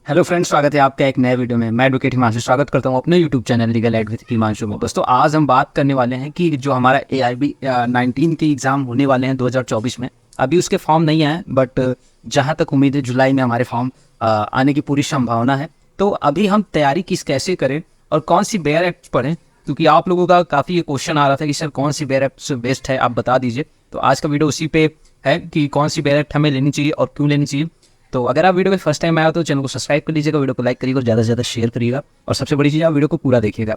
Hello friends, स्वागत है आपका एक नए वीडियो में। मैं एडवोकेट हिमांशु स्वागत करता हूं अपने YouTube channel legal aid with Himanshu में। दोस्तों, आज हम बात करने वाले हैं कि जो हमारा AIB 19 के एग्ज़ाम होने वाले हैं 2024 में। अभी उसके फॉर्म नहीं आए, बट जहां तक उम्मीद है जुलाई में हमारे फॉर्म आने की पूरी संभावना है। तो अभी हम तैयारी कैसे करें और कौन सी बेयर एक्ट पढ़ें, क्योंकि आप लोगों का काफ़ी क्वेश्चन आ रहा था कि सर कौन सी बेयर एक्ट बेस्ट है, आप बता दीजिए। तो आज का वीडियो उसी पे है कि कौन सी बेयर एक्ट हमें लेनी चाहिए और क्यों लेनी चाहिए। तो अगर आप वीडियो में फर्स्ट टाइम आए हो तो चैनल को सब्सक्राइब कर लीजिएगा, वीडियो को लाइक करिएगा और ज़्यादा से ज़्यादा शेयर करिएगा, और सबसे बड़ी चीज़ आप वीडियो को पूरा देखिएगा।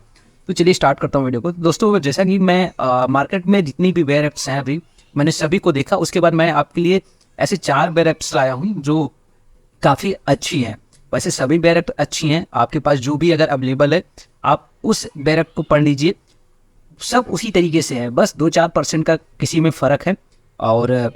तो चलिए स्टार्ट करता हूँ वीडियो को। दोस्तों, जैसा कि मैं मार्केट में जितनी भी बेयर एक्ट्स हैं अभी मैंने सभी को देखा, उसके बाद मैं आपके लिए ऐसे 4 बेयर एक्ट्स लाया हूँ जो काफ़ी अच्छी हैं। वैसे सभी बेयर एक्ट अच्छी हैं, आपके पास जो भी अगर अवेलेबल है आप उस बेयर एक्ट को पढ़ लीजिए। सब उसी तरीके से है, बस 2-4% का किसी में फ़र्क है। और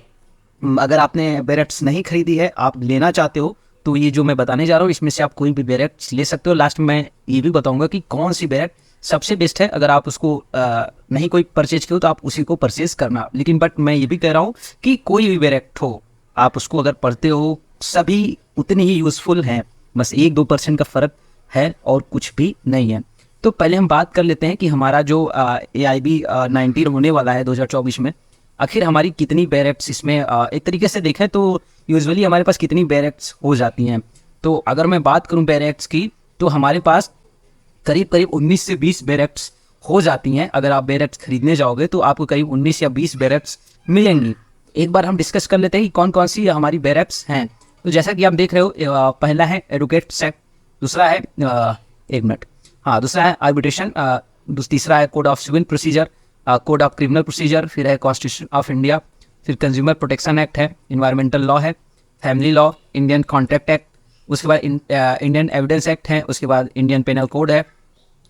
अगर आपने बेरेक्ट्स नहीं खरीदी है, आप लेना चाहते हो, तो ये जो मैं बताने जा रहा हूँ इसमें से आप कोई भी बेरेक्ट्स ले सकते हो। लास्ट में मैं ये भी बताऊंगा कि कौन सी बेरेक्ट सबसे बेस्ट है। अगर आप उसको नहीं कोई परचेज किया हो तो आप उसी को परचेज करना। लेकिन बट मैं ये भी कह रहा हूँ कि कोई भी बेरेक्ट हो, आप उसको अगर पढ़ते हो सभी उतनी ही यूज़फुल हैं, बस 1-2% का फ़र्क है और कुछ भी नहीं है। तो पहले हम बात कर लेते हैं कि हमारा जो AIB 19 होने वाला है 2024 में, आखिर हमारी कितनी बेयर एक्ट्स इसमें एक तरीके से देखें तो यूजुअली हमारे पास कितनी बेयर एक्ट्स हो जाती हैं। तो अगर मैं बात करूं बेयर एक्ट्स की, तो हमारे पास करीब करीब 19 से 20 बेयर एक्ट्स हो जाती हैं। अगर आप बेयर एक्ट्स खरीदने जाओगे तो आपको करीब 19 या 20 बेयर एक्ट्स मिलेंगी। एक बार हम डिस्कस कर लेते हैं कि कौन कौन सी हमारी बेयर एक्ट्स हैं। तो जैसा कि आप देख रहे हो, पहला है एडवोकेट्स एक्ट, दूसरा है दूसरा है आर्बिट्रेशन, तीसरा है code of civil procedure, code of criminal procedure, फिर है कॉन्स्टिट्यूशन ऑफ इंडिया, फिर कंज्यूमर प्रोटेक्शन एक्ट है, इन्वायरमेंटल लॉ है, family law, Indian contract act, उसके बाद इंडियन एविडेंस एक्ट है, उसके बाद इंडियन पेनल कोड है,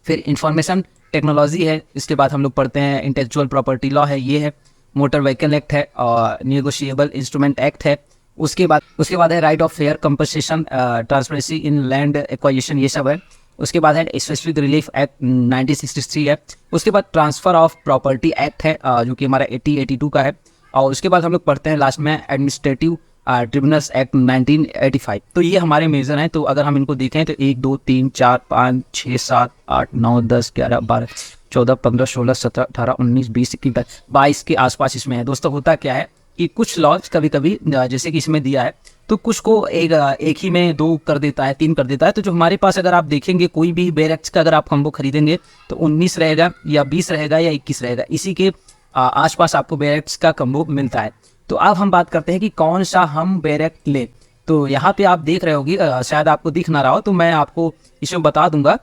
फिर इंफॉर्मेशन टेक्नोलॉजी है, इसके बाद हम लोग पढ़ते हैं इंटेलेक्चुअल प्रॉपर्टी लॉ है, ये है, मोटर व्हीकल एक्ट है और निगोशिएबल इंस्ट्रूमेंट एक्ट है। उसके बाद है right of fair compensation, transparency in land acquisition, ये सब है। उसके बाद है स्पेसिफिक रिलीफ एक्ट 1963 है। उसके बाद ट्रांसफ़र ऑफ प्रॉपर्टी एक्ट है जो कि हमारा 80-82 का है। और उसके बाद हम लोग पढ़ते हैं लास्ट में एडमिनिस्ट्रेटिव ट्रिब्यूनल्स एक्ट 1985। तो ये हमारे मेजर हैं। तो अगर हम इनको देखें तो 1, 2, 3, 4, 5, 6, 7, 8, 9, 10, 11, 12, 14, 15, 16, 17, 18, 19, 20, 21, 22 के आसपास इसमें है। दोस्तों, होता क्या है कि कुछ लॉज कभी कभी जैसे कि इसमें दिया है तो कुछ को एक ही में 2 कर देता है, 3 कर देता है। तो जो हमारे पास अगर आप देखेंगे कोई भी बेयर एक्ट्स का अगर आप कम्बो खरीदेंगे तो 19 रहेगा या 20 रहेगा या 21 रहेगा, इसी के आसपास आपको बेयर एक्ट्स का कम्बो मिलता है। तो अब हम बात करते हैं कि कौन सा हम बेयर एक्ट लें। तो यहाँ पे आप देख रहे होगी, शायद आपको दिख ना रहा हो तो मैं आपको इसमें बता दूंगा।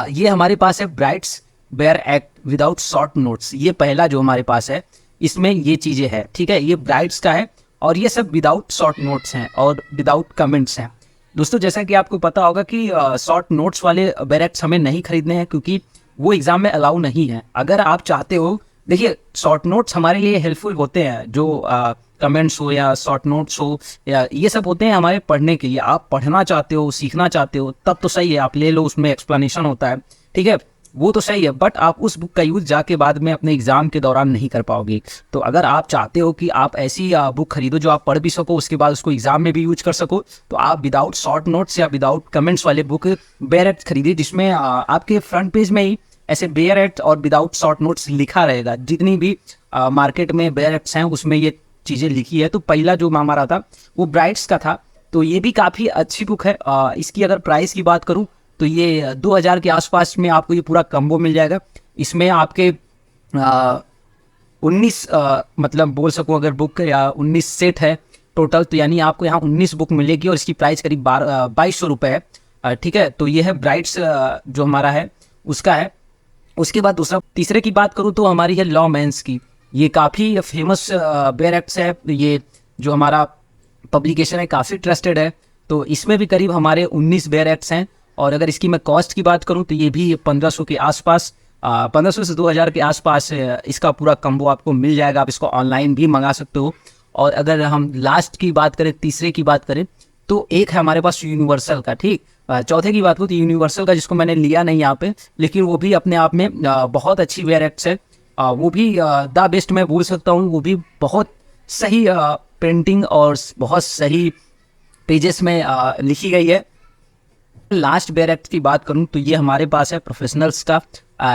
ये हमारे पास है brides bare act without short notes. ये पहला जो हमारे पास है इसमें ये चीज़ें हैं, ठीक है। ये ब्राइट्स का है और ये सब विदाउट शॉर्ट नोट्स हैं और विदाउट कमेंट्स हैं। दोस्तों, जैसा कि आपको पता होगा कि शॉर्ट नोट्स वाले बेयर एक्ट्स हमें नहीं खरीदने हैं क्योंकि वो एग्जाम में अलाउ नहीं है। अगर आप चाहते हो, देखिए शॉर्ट नोट्स हमारे लिए हेल्पफुल होते हैं, जो कमेंट्स हो या शॉर्ट नोट्स हो या ये सब होते हैं हमारे पढ़ने के लिए। आप पढ़ना चाहते हो, सीखना चाहते हो, तब तो सही है, आप ले लो, उसमें एक्सप्लेनेशन होता है, ठीक है, वो तो सही है। बट आप उस बुक का यूज़ जाके बाद में अपने एग्जाम के दौरान नहीं कर पाओगे। तो अगर आप चाहते हो कि आप ऐसी बुक खरीदो जो आप पढ़ भी सको, उसके बाद उसको एग्जाम में भी यूज कर सको, तो आप विदाउट शॉर्ट नोट्स या विदाउट कमेंट्स वाले बुक बेयर एक्ट खरीदिए, जिसमें आपके फ्रंट पेज में ही ऐसे बेयर एक्ट और विदाउट शॉर्ट नोट्स लिखा रहेगा। जितनी भी मार्केट में बेयर एक्ट्स हैं उसमें ये चीज़ें लिखी है। तो पहला जो हमारा था वो ब्राइट्स का था। तो ये भी काफ़ी अच्छी बुक है। इसकी अगर प्राइस की बात करूँ तो ये 2000 के आसपास में आपको ये पूरा कम्बो मिल जाएगा। इसमें आपके 19 मतलब बोल सकूँ अगर बुक या 19 सेट है टोटल, तो यानी आपको यहाँ 19 बुक मिलेगी और इसकी प्राइस करीब 2200 रुपये है, ठीक है। तो ये है ब्राइट्स जो हमारा है उसका है। उसके बाद तीसरे की बात करूँ तो हमारी है लॉ मैंस की। ये काफ़ी फेमस बेयर एक्ट्स है। ये जो हमारा पब्लिकेशन है काफ़ी ट्रस्टेड है। तो इसमें भी करीब हमारे 19 बेयर एक्ट्स हैं। और अगर इसकी मैं कॉस्ट की बात करूं तो ये भी 1500 के आसपास, 1500 से 2000 के आसपास इसका पूरा कम्बो आपको मिल जाएगा। आप इसको ऑनलाइन भी मंगा सकते हो। और अगर हम लास्ट की बात करें, तीसरे की बात करें, तो एक है हमारे पास यूनिवर्सल का, ठीक। चौथे की बात करूँ तो यूनिवर्सल का, जिसको मैंने लिया नहीं यहाँ पे, लेकिन वो भी अपने आप में बहुत अच्छी बेयर एक्ट्स है। वो भी द बेस्ट मैं बोल सकता हूँ। वो भी बहुत सही प्रिंटिंग और बहुत सही पेजेस में लिखी गई है। लास्ट बेयर एक्ट की बात करूं तो ये हमारे पास है प्रोफेशनल्स का।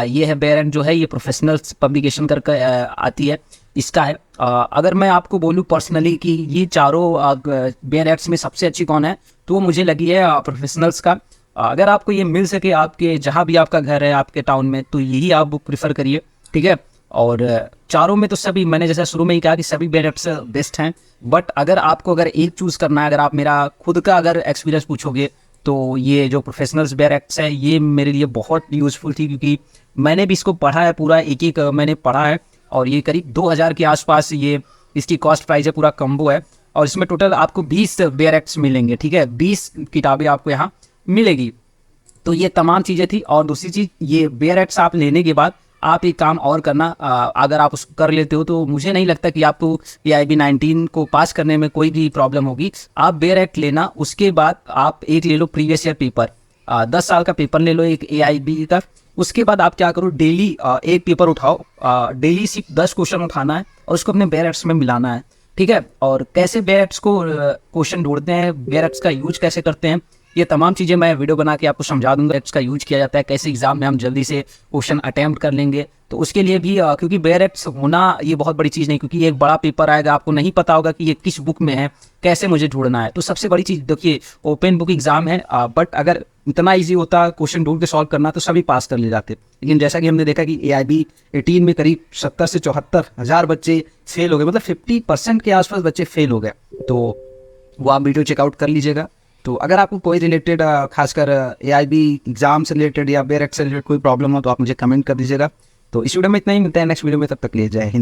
ये है बेयर एक्ट जो है, ये प्रोफेशनल्स पब्लिकेशन करके आती है, इसका है। अगर मैं आपको बोलूं पर्सनली कि ये चारों बेयर एक्ट्स में सबसे अच्छी कौन है, तो वो मुझे लगी है प्रोफेशनल्स का। अगर आपको ये मिल सके आपके जहाँ भी आपका घर है आपके टाउन में, तो यही आप बुक प्रीफर करिए, ठीक है। और चारों में तो सभी, मैंने जैसा शुरू में ही कहा कि सभी बेयर एक्ट्स बेस्ट हैं, बट अगर आपको अगर एक चूज़ करना है, अगर आप मेरा खुद का अगर एक्सपीरियंस पूछोगे, तो ये जो प्रोफेशनल्स बेयर एक्ट्स है ये मेरे लिए बहुत यूज़फुल थी, क्योंकि मैंने भी इसको पढ़ा है, पूरा एक एक मैंने पढ़ा है। और ये करीब 2000 के आसपास ये इसकी कॉस्ट प्राइस है, पूरा कम्बो है। और इसमें टोटल आपको 20 बेयर एक्ट्स मिलेंगे, ठीक है, 20 किताबें आपको यहाँ मिलेगी। तो ये तमाम चीज़ें थी। और दूसरी चीज़, ये बेयर एक्ट्स आप लेने के बाद आप एक काम और करना, अगर आप उसको कर लेते हो तो मुझे नहीं लगता कि आपको AIB 19 को पास करने में कोई भी प्रॉब्लम होगी। आप बेयर एक्ट लेना, उसके बाद आप एक ले लो प्रीवियस ईयर पेपर, 10 साल का पेपर ले लो एक AIB का। उसके बाद आप क्या करो, डेली एक पेपर उठाओ, डेली सिर्फ 10 क्वेश्चन उठाना है और उसको अपने बेयर एक्ट्स में मिलाना है, ठीक है। और कैसे बेयर एक्ट्स को क्वेश्चन ढूंढते हैं, बेयर एक्ट्स का यूज कैसे करते हैं, ये तमाम चीज़ें मैं वीडियो बना के आपको समझा दूंगा। एक्ट्स का यूज किया जाता है, कैसे एग्जाम में हम जल्दी से क्वेश्चन अटेम्प्ट कर लेंगे। तो उसके लिए भी क्योंकि बेयर एक्ट्स होना ये बहुत बड़ी चीज़ नहीं, क्योंकि एक बड़ा पेपर आएगा, आपको नहीं पता होगा कि ये किस बुक में है, कैसे मुझे ढूंढना है। तो सबसे बड़ी चीज़ देखिए, ओपन बुक एग्जाम है, बट अगर इतना ईजी होता क्वेश्चन ढूंढ के सॉल्व करना तो सभी पास कर ले जाते। लेकिन जैसा कि हमने देखा कि AIB 18 में करीब 70 से 74 हज़ार बच्चे फेल हो गए, मतलब 50% के आसपास बच्चे फेल हो गए। तो वो आप वीडियो चेकआउट कर लीजिएगा। तो अगर आपको कोई रिलेटेड खासकर AIB एग्जाम से रिलेटेड या बेयर एक्ट से रिलेटेड कोई प्रॉब्लम हो, तो आप मुझे कमेंट कर दीजिएगा। तो इस वीडियो में इतना ही, मिलता है नेक्स्ट वीडियो में, तब तक ले जय हिंद।